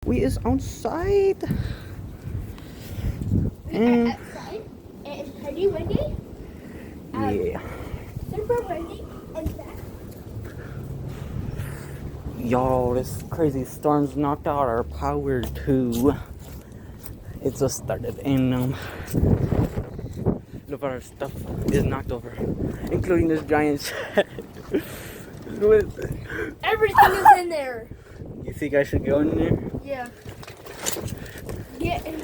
We is outside. We are outside. It is pretty windy. Yeah. Super windy and that. Yo, this crazy storm's knocked out our power too. It just started and look at our stuff is knocked over, including this giant shed. Everything is in there. You think I should go in there? Yeah. Get in.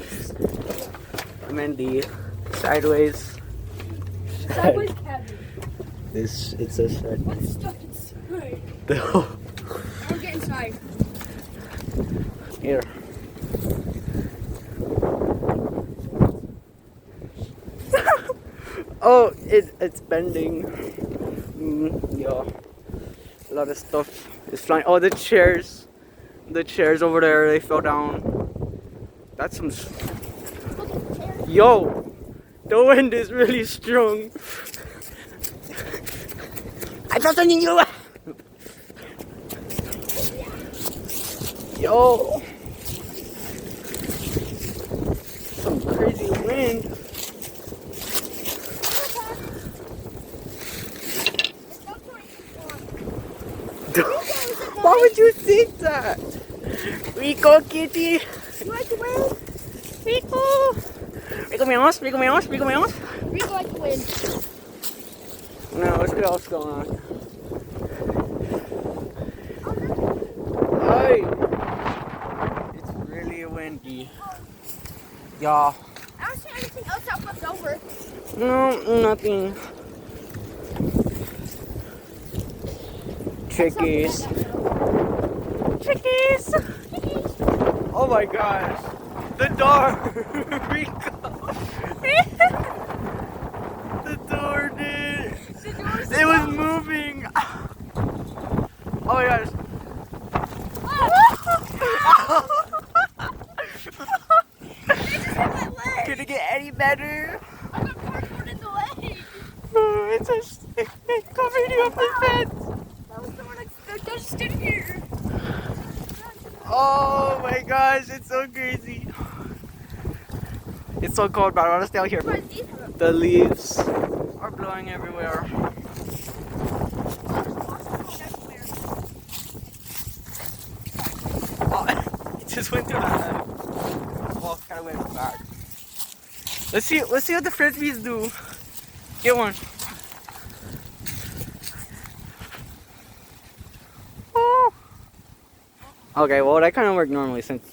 I'm in the sideways Sideways cabin. It's a shed. What's stuck inside? I'll I'll get inside. Here. Oh, it's bending. Yeah. A lot of stuff is flying. Oh, the chairs over there, they fell down. That's some. Yo, the wind is really strong. I felt something you. Yo, some crazy wind. Why would you think that? Rico, kitty. You like the wind? Rico. Rico meows. Rico meows. Rico meows. Rico like the wind. No, let's see what's going on. Hey, it's really windy. Yeah. I don't see anything else that flipped over. No, nothing. Chickies. Chickies. Oh my gosh. The door. Rico. The door did. It was moving. Oh my gosh. Could it get any better? I got cardboard in the leg. It's a stick covering up the fence. That was the one that just stood here. Oh my gosh, it's so crazy. It's so cold, but I want to stay out here. The leaves are blowing everywhere. Oh, it just went through that. Well, kind of went back. Let's see what the frisbees do. Get one. Oh. Okay, well that kind of worked normally since